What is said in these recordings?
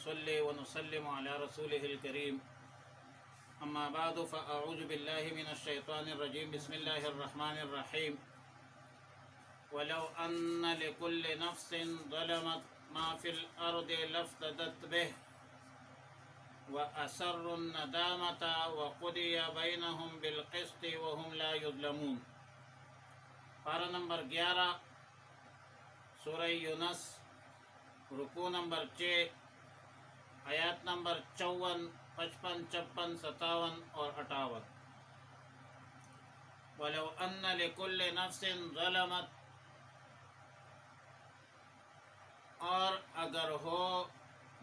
ونصلي ونسلم على رسوله الكريم أما بعد فأعوذ بالله من الشيطان الرجيم بسم الله الرحمن الرحيم ولو أن لكل نفس ظلمت ما في الأرض لافتدت به وأسروا الندامة وقضي بينهم بالقسط وهم لا يظلمون۔ پارہ نمبر 11 سورہ یونس، رکوع نمبر 6، آیات نمبر 54، 55، 56، 57 اور 58۔ وَلَوْ أَنَّ لِكُلِّ نَفْسٍ ظَلَمَتْ، اور اگر ہو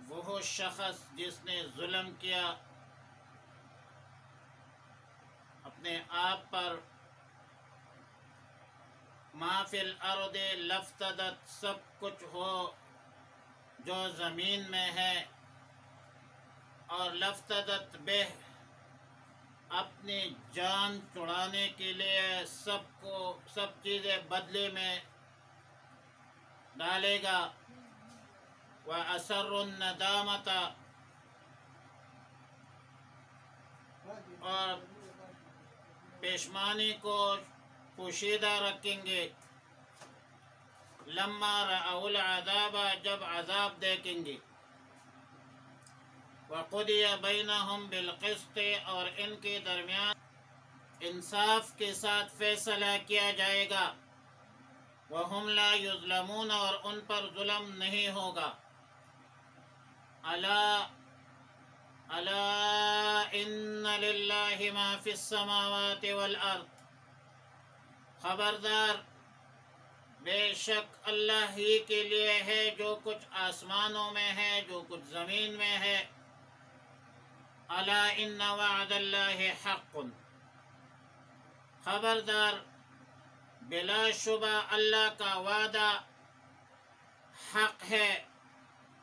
وہ شخص جس نے ظلم کیا اپنے آپ پر، ما فی الارض لافتدت، سب کچھ ہو جو زمین میں ہے، اور لافتدت بہ، اپنی جان چھڑانے کے لیے سب چیزیں بدلے میں ڈالے گا۔ وَأَسَرُّ النَّدَامَةَ، اور پیشمانی کو پوشیدہ رکھیں گے۔ لما رأوا العذاب، جب عذاب دیکھیں گے۔ وقضی بینہم بالقسط، اور ان کے درمیان انصاف کے ساتھ فیصلہ کیا جائے گا۔ وہم لا یظلمون، اور ان پر ظلم نہیں ہوگا۔ الا ان للہ ما فی السماوات والارض، خبردار، بے شک اللہ ہی کے لیے ہے جو کچھ آسمانوں میں ہے، جو کچھ زمین میں ہے۔ الا ان وعد اللہ حق، خبردار، بلا شبہ اللہ کا وعدہ حق ہے۔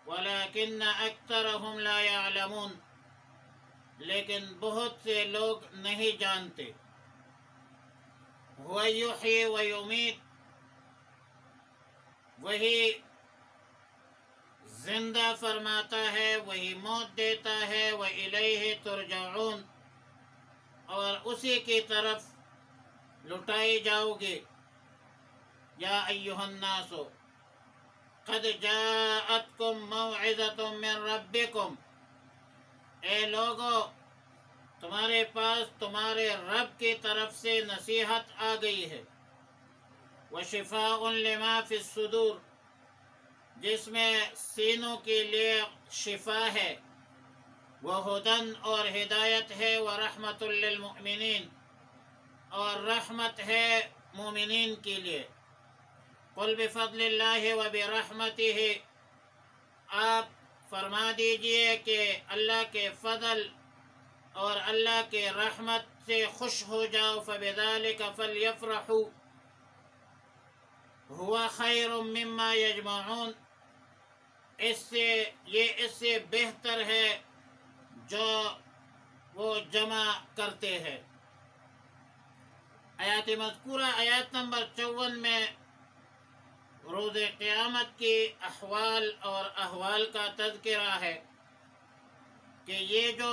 ولیکن اکثرہم لا یعلمون، لیکن بہت سے لوگ نہیں جانتے۔ هو یحیی و یمیت، وہی زندہ فرماتا ہے، وہی موت دیتا ہے۔ وإلیہ ترجعون، اور اسی کی طرف لٹائی جاؤ گے۔ یا ایھا الناس قد جاءتکم موعظۃ من ربکم، اے لوگو، تمہارے پاس تمہارے رب کی طرف سے نصیحت آ گئی ہے۔ وشفاء لما فی الصدور، جس میں سینوں کے لیے شفا ہے۔ وہدی، اور ہدایت ہے۔ ورحمۃ للمؤمنین، اور رحمت ہے مومنین کے لیے۔ قل بفضل اللہ وبرحمتہ، آپ فرما دیجئے کہ اللہ کے فضل اور اللہ کے رحمت سے خوش ہو جاؤ۔ فبذلک فلیفرحوا هو خیر مما یجمعون، اس سے بہتر ہے جو وہ جمع کرتے ہیں۔ آیات مذکورہ، آیات نمبر 54 میں روز قیامت کی احوال اور احوال کا تذکرہ ہے کہ یہ جو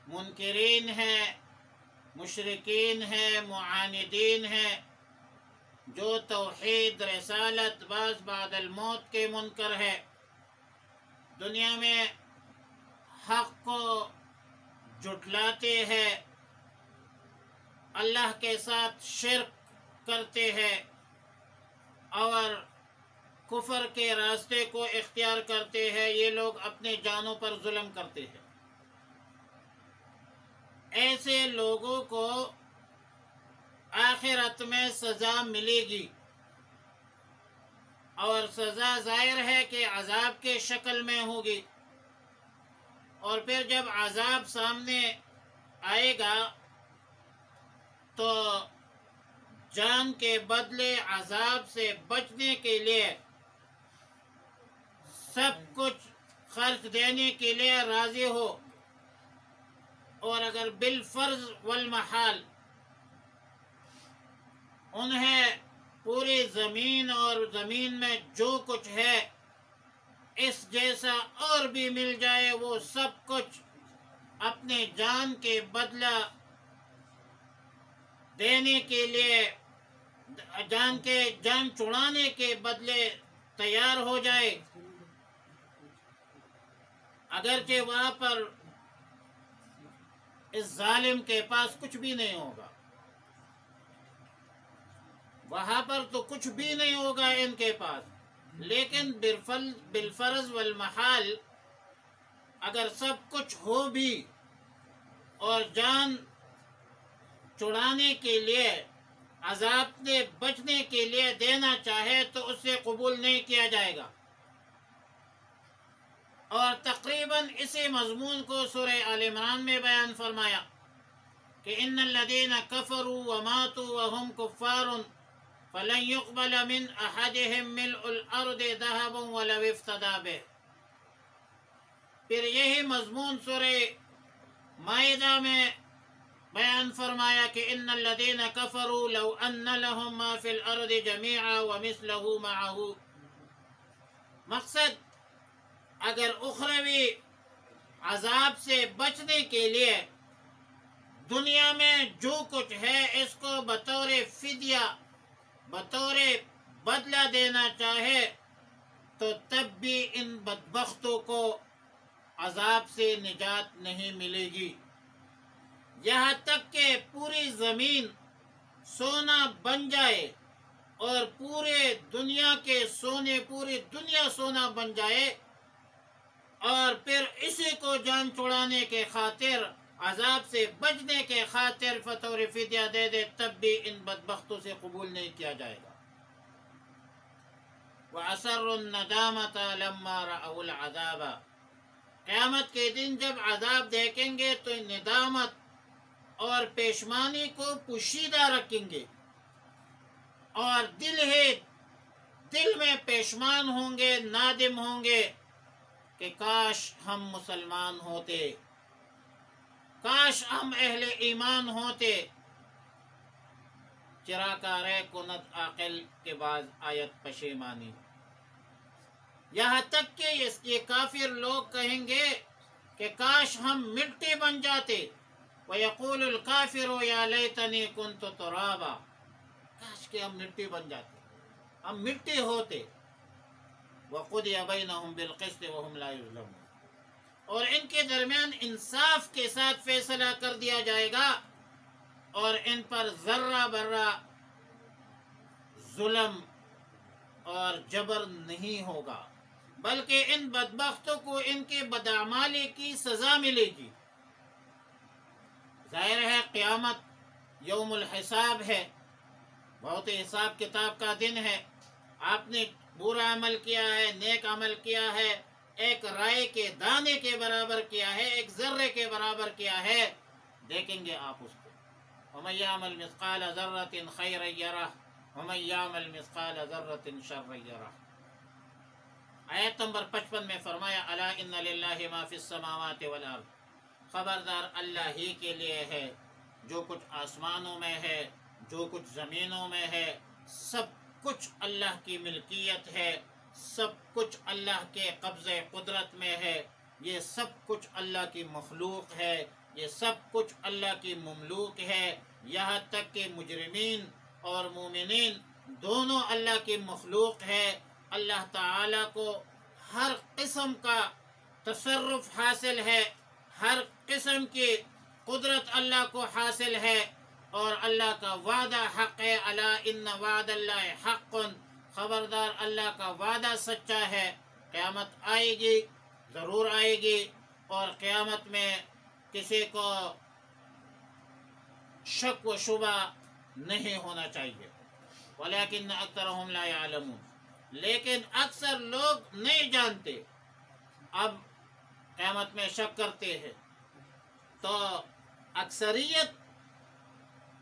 منکرین ہیں، مشرکین ہیں، معاندین ہیں، جو توحید، رسالت، بعث بعد الموت کے منکر ہے، دنیا میں حق کو جھٹلاتے ہیں، اللہ کے ساتھ شرک کرتے ہیں، اور کفر کے راستے کو اختیار کرتے ہیں، یہ لوگ اپنے جانوں پر ظلم کرتے ہیں۔ ایسے لوگوں کو آخرت میں سزا ملے گی، اور سزا ظاہر ہے کہ عذاب کے شکل میں ہوگی۔ اور پھر جب عذاب سامنے آئے گا تو جان کے بدلے عذاب سے بچنے کے لیے سب کچھ خرچ دینے کے لیے راضی ہو، اور اگر بالفرض والمحال انہیں پوری زمین اور زمین میں جو کچھ ہے اس جیسا اور بھی مل جائے وہ سب کچھ اپنے جان کے بدلہ دینے کے لیے، جان چھڑانے کے بدلے تیار ہو جائے، اگرچہ وہاں پر اس ظالم کے پاس کچھ بھی نہیں ہوگا، وہاں پر تو کچھ بھی نہیں ہوگا ان کے پاس، لیکن بالفرض والمحال اگر سب کچھ ہو بھی اور جان چھڑانے کے لیے، عذاب سے بچنے کے لیے دینا چاہے تو اس سے قبول نہیں کیا جائے گا۔ اور تقریباً اسی مضمون کو سورہ آل عمران میں بیان فرمایا کہ ان الذین کفروا وماتوا وهم کفار فلن يقبل من احدهم ملء الارض ذهبا ولو افتدى به۔ پھر یہی مضمون سورہ مائدہ میں بیان فرمایا کہ ان الذین کفروا لو ان لهم ما في الارض جميعا ومثله معه۔ مقصد اگر اخروی عذاب سے بچنے کے لیے دنیا میں جو کچھ ہے اس کو بطور فدیہ، بطور بدلہ دینا چاہے تو تب بھی ان بدبختوں کو عذاب سے نجات نہیں ملے گی، یہاں تک کہ پوری زمین سونا بن جائے اور پوری دنیا سونا بن جائے، اور پھر اسی کو جان چھڑانے کے خاطر، عذاب سے بچنے کے خاطر بطور فدیہ دے دے، تب بھی ان بدبختوں سے قبول نہیں کیا جائے گا۔ وَأَسَرُّوا النَّدَامَةَ لَمَّا رَأَوُا الْعَذَابَ۔ قیامت کے دن جب عذاب دیکھیں گے تو ندامت اور پیشمانی کو پوشیدہ رکھیں گے، اور دل میں پیشمان ہوں گے، نادم ہوں گے کہ کاش ہم مسلمان ہوتے، کاش ہم اہل ایمان ہوتے۔ چراکارے کند عاقل کے بعد آیت پشیمانی، یہاں تک کہ یہ کافر لوگ کہیں گے کہ کاش ہم مٹی بن جاتے۔ وَيَقُولُ الْكَافِرُ يَا لَيْتَنِي كُنْتُ تُرَابًا۔ کاش کہ ہم مٹی بن جاتے، ہم مٹی ہوتے۔ وَقُضِيَ بَيْنَهُمْ بِالْقِسْطِ وَهُمْ لَا يُظْلَمُونَ۔ اور ان کے درمیان انصاف کے ساتھ فیصلہ کر دیا جائے گا، اور ان پر ذرہ برہ ظلم اور جبر نہیں ہوگا، بلکہ ان بدبختوں کو ان کے بدعمالی کی سزا ملے گی۔ ظاہر ہے قیامت یوم الحساب ہے، بہت حساب کتاب کا دن ہے۔ آپ نے برا عمل کیا ہے، نیک عمل کیا ہے، ایک رائے کے دانے کے برابر کیا ہے، ایک ذرے کے برابر کیا ہے، دیکھیں گے آپ اس کو۔ وَمَن يَعْمَلْ مِثْقَالَ ذَرَّةٍ خَيْرًا يَرَهُ وَمَن يَعْمَلْ مِثْقَالَ ذَرَّةٍ شَرًّا يَرَهُ۔ آیت نمبر 55 میں فرمایا الا ان للہ ما فی السماوات والارض۔ خبردار اللہ ہی کے لیے ہے جو کچھ آسمانوں میں ہے، جو کچھ زمینوں میں ہے، سب کچھ اللہ کی ملکیت ہے، سب کچھ اللہ کے قبضے قدرت میں ہے، یہ سب کچھ اللہ کی مخلوق ہے، یہ سب کچھ اللہ کی مملوک ہے، یہاں تک کہ مجرمین اور مومنین دونوں اللہ کی مخلوق ہے۔ اللہ تعالیٰ کو ہر قسم کا تصرف حاصل ہے، ہر قسم کی قدرت اللہ کو حاصل ہے، اور اللہ کا وعدہ حق ہے۔ الا ان وعد اللہ حق۔ خبردار اللہ کا وعدہ سچا ہے۔ قیامت آئے گی، ضرور آئے گی، اور قیامت میں کسی کو شک و شبہ نہیں ہونا چاہیے۔ ولیکن اکثرهم لا يعلمون، لیکن اکثر لوگ نہیں جانتے۔ اب قیامت میں شک کرتے ہیں تو اکثریت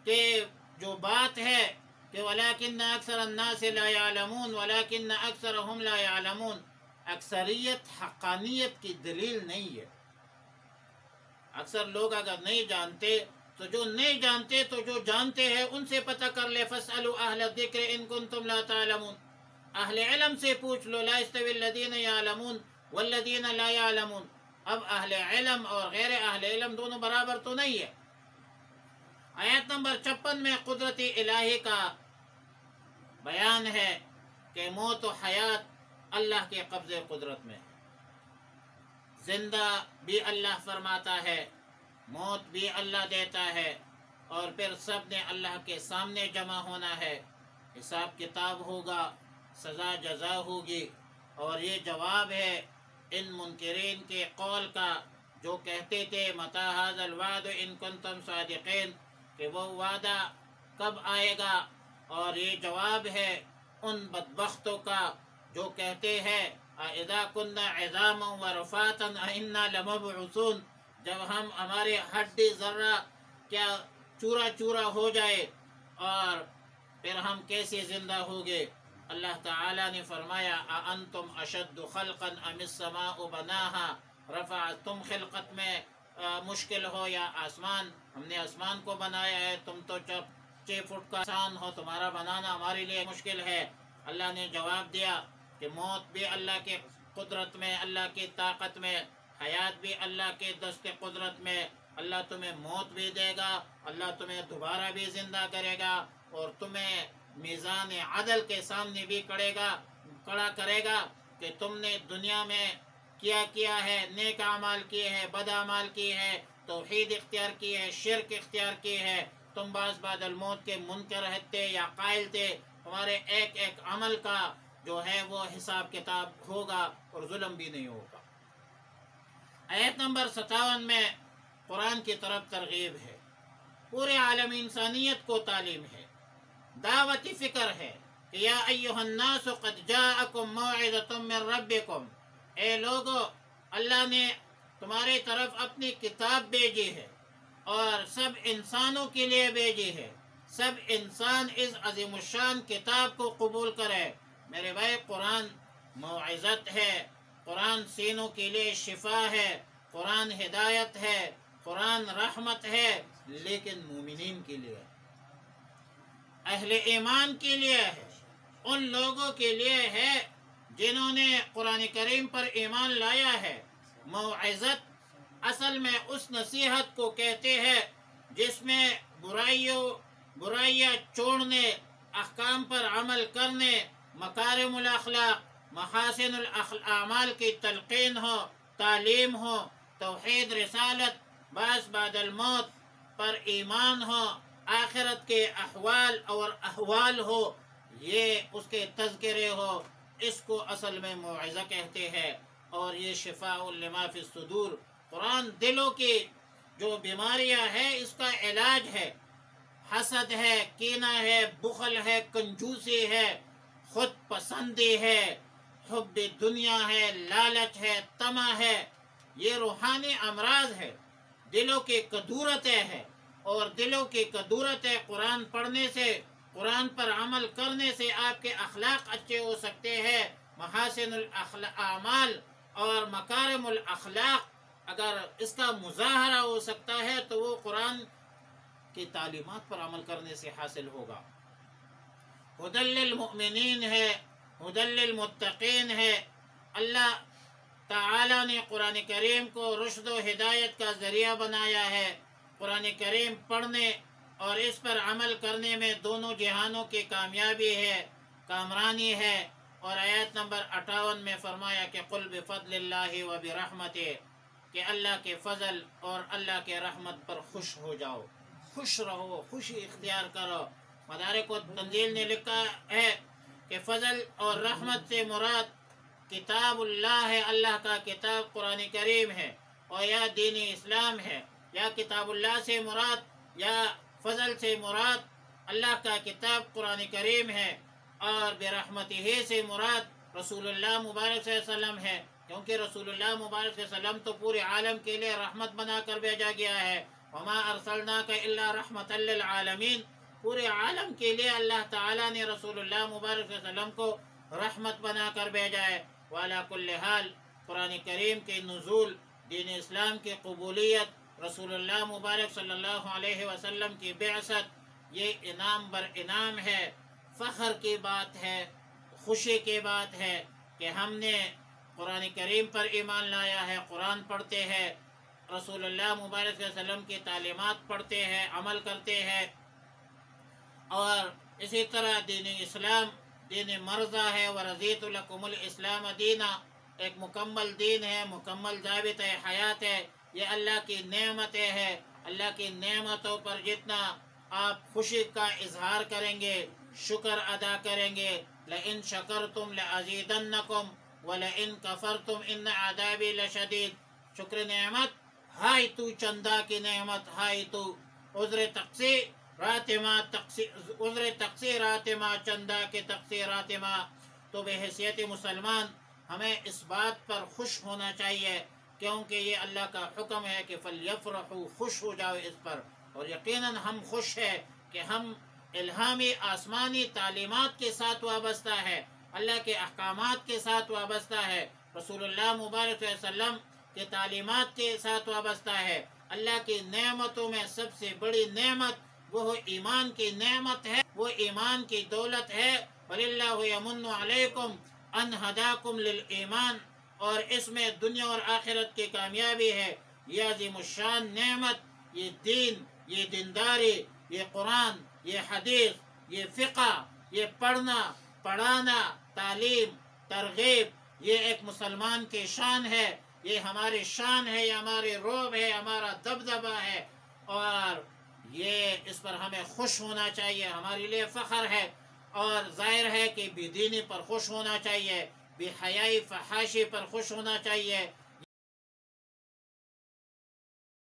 کے جو بات ہے کہ ولیکن اکثر الناس لا يعلمون ولیکن اکثرهم لا يعلمون، اکثریت حقانیت کی دلیل نہیں ہے۔ اکثر لوگ اگر نہیں جانتے تو جو نہیں جانتے تو جو جانتے ہیں ان سے پتہ کر لے۔ فاسألوا اہل الذکر ان کنتم لا تعلمون۔ اہل علم سے پوچھ لو، لا یستوی الذین یعلمون والذین لا یعلمون. اب اہل علم اور غیر اہل علم دونوں برابر تو نہیں ہے. آیت نمبر 56 میں قدرت الہی کا بیان ہے کہ موت و حیات اللہ کے قبضے قدرت میں ہے. زندہ بھی اللہ فرماتا ہے، موت بھی اللہ دیتا ہے، اور پھر سب نے اللہ کے سامنے جمع ہونا ہے. حساب کتاب ہوگا، سزا جزا ہوگی. اور یہ جواب ہے ان منکرین کے قول کا جو کہتے تھے متی ھذا الوعد ان کنتم صادقین، کہ وہ وعدہ کب آئے گا. اور یہ جواب ہے ان بدبختوں کا جو کہتے ہیں اذا كنا عظاما ورفاتا انا لمبعوثون، جب ہم ہمارے ہڈی ذرہ کیا چورا چورا ہو جائے اور پھر ہم کیسے زندہ ہوگے. اللہ تعالیٰ نے فرمایا اانتم اشد خلقا ام السماء بناها رفع، تم خلقت میں مشکل ہو یا آسمان؟ ہم نے آسمان کو بنایا ہے، تم تو 6 فٹ کا انسان ہو، تمہارا بنانا ہمارے لیے مشکل ہے. اللہ نے جواب دیا کہ موت بھی اللہ کے قدرت میں، اللہ کی طاقت میں، حیات بھی اللہ کے دست قدرت میں. اللہ تمہیں موت بھی دے گا، اللہ تمہیں دوبارہ بھی زندہ کرے گا، اور تمہیں میزان عدل کے سامنے بھی کھڑا کرے گا کہ تم نے دنیا میں کیا ہے، نیک اعمال کیے ہیں، بد اعمال کیے ہیں، توحید اختیار کی ہے، شرک اختیار کی ہے. تم بعد الموت کے منکر تھے یا قائل تھے. تمہارے ایک ایک عمل کا جو ہے وہ حساب کتاب ہوگا اور ظلم بھی نہیں ہوگا. آیت نمبر 57 میں قرآن کی طرف ترغیب ہے، پورے عالم انسانیت کو تعلیم ہے، دعوت فکر ہے کہ یا ایھا الناس قد جاءکم موعظۃ من ربکم، اے لوگو اللہ نے تمہاری طرف اپنی کتاب بھیجی ہے اور سب انسانوں کے لیے بھیجی ہے. سب انسان اس عظیم الشان کتاب کو قبول کرے. میرے بھائی قرآن موعظت ہے، قرآن سینوں کے لیے شفا ہے، قرآن ہدایت ہے، قرآن رحمت ہے، لیکن مومنین کے لیے، اہل ایمان کے لیے ہے، ان لوگوں کے لیے ہے جنہوں نے قرآن کریم پر ایمان لایا ہے. موعظت اصل میں اس نصیحت کو کہتے ہیں جس میں برائیاں چھوڑنے، احکام پر عمل کرنے، مکارم الاخلاق، محاسن الاعمال کی تلقین ہو، تعلیم ہو، توحید رسالت، بعد الموت پر ایمان ہو، آخرت کے احوال اور احوال ہو، یہ اس کے تذکرے ہو. اس کو اصل میں موعظہ کہتے ہیں. اور یہ شفاء لما فی الصدور، قرآن دلوں کی جو بیماریاں ہیں اس کا علاج ہے. حسد ہے، کینہ ہے، بخل ہے، کنجوسی ہے، خود پسندی ہے، حب دنیا ہے، لالچ ہے، طمع ہے. یہ روحانی امراض ہے، دلوں کی کدورتیں ہیں. اور دلوں کی کدورتیں قرآن پڑھنے سے، قرآن پر عمل کرنے سے آپ کے اخلاق اچھے ہو سکتے ہیں. محاسن الاعمال اور مکارم الاخلاق اگر اس کا مظاہرہ ہو سکتا ہے تو وہ قرآن کی تعلیمات پر عمل کرنے سے حاصل ہوگا. ھدی للمؤمنین ہے، ھدی للمتقین ہے. اللہ تعالی نے قرآن کریم کو رشد و ہدایت کا ذریعہ بنایا ہے. قرآن کریم پڑھنے اور اس پر عمل کرنے میں دونوں جہانوں کی کامیابی ہے، کامرانی ہے. اور آیت نمبر 58 میں فرمایا کہ قل بفضل اللہ وبرحمتہ، کہ اللہ کے فضل اور اللہ کے رحمت پر خوش ہو جاؤ، خوش رہو، خوشی اختیار کرو. مدارک و تنزیل نے لکھا ہے کہ فضل اور رحمت سے مراد کتاب اللہ ہے، اللہ کا کتاب قرآن کریم ہے، اور یا دین اسلام ہے. یا کتاب اللہ سے مراد یا فضل سے مراد اللہ کا کتاب قرآن کریم ہے، اور برحمتہ سے مراد رسول اللہ مبارک صلی اللہ علیہ وسلم ہے، کیونکہ رسول اللہ مبارک صلی اللہ علیہ وسلم تو پورے عالم کے لیے رحمت بنا کر بھیجا گیا ہے. وما ارسلناک الا رحمتا للعالمین، پورے عالم کے لیے اللہ تعالیٰ نے رسول اللہ مبارک صلی اللہ علیہ وسلم کو رحمت بنا کر بھیجا ہے. وعلی کل حال قرآن کریم کے نزول، دین اسلام کی قبولیت، رسول اللہ مبارک صلی اللہ علیہ وسلم کی بعثت، یہ انعام بر انعام ہے، فخر کی بات ہے، خوشی کی بات ہے کہ ہم نے قرآن کریم پر ایمان لایا ہے، قرآن پڑھتے ہیں، رسول اللہ مبارک صلی اللہ علیہ وسلم کی تعلیمات پڑھتے ہیں، عمل کرتے ہیں، اور اسی طرح دین اسلام دین مرضہ ہے، ورضیت لکم الاسلام دینا، ایک مکمل دین ہے، مکمل ضابط حیات ہے، یہ اللہ کی نعمتیں ہیں۔ اللہ کی نعمتوں پر جتنا آپ خوشی کا اظہار کریں گے، شکر ادا کریں گے، لئن شکرتم لازیدنکم ولئن کفرتم ان عذابی لشدید، شکر نعمت ہائی تو چندہ کی نعمت، ہائی تو عذر تقصیرات ما چندہ کے تقصیرات ما۔ تو بحیثیت مسلمان ہمیں اس بات پر خوش ہونا چاہیے، کیونکہ یہ اللہ کا حکم ہے کہ فَلْيَفْرَحُوا، خوش ہو جاؤ اس پر۔ اور یقیناً ہم خوش ہیں کہ ہم الہامی آسمانی تعلیمات کے ساتھ وابستہ ہے، اللہ کے احکامات کے ساتھ وابستہ ہے، رسول اللہ مبارک صلی اللہ علیہ وسلم کے تعلیمات کے ساتھ وابستہ ہے۔ اللہ کی نعمتوں میں سب سے بڑی نعمت وہ ایمان کی نعمت ہے، وہ ایمان کی دولت ہے۔ وَلِلَّهُ يَمُنُّ عَلَيْكُمْ أَنْ هَدَاكُمْ لِلْإِيمَانِ، اور اس میں دنیا اور آخرت کی کامیابی ہے۔ یہ عظیم الشان نعمت، یہ دین، یہ دینداری، یہ قرآن، یہ حدیث، یہ فقہ، یہ پڑھنا پڑھانا، تعلیم، ترغیب، یہ ایک مسلمان کی شان ہے، یہ ہماری شان ہے، یہ ہماری روب ہے، ہمارا دبدبہ ہے، اور یہ اس پر ہمیں خوش ہونا چاہیے، ہمارے لیے فخر ہے۔ اور ظاہر ہے کہ بے دینی پر خوش ہونا چاہیے، بے حیائی فحاشی پر خوش ہونا چاہیے،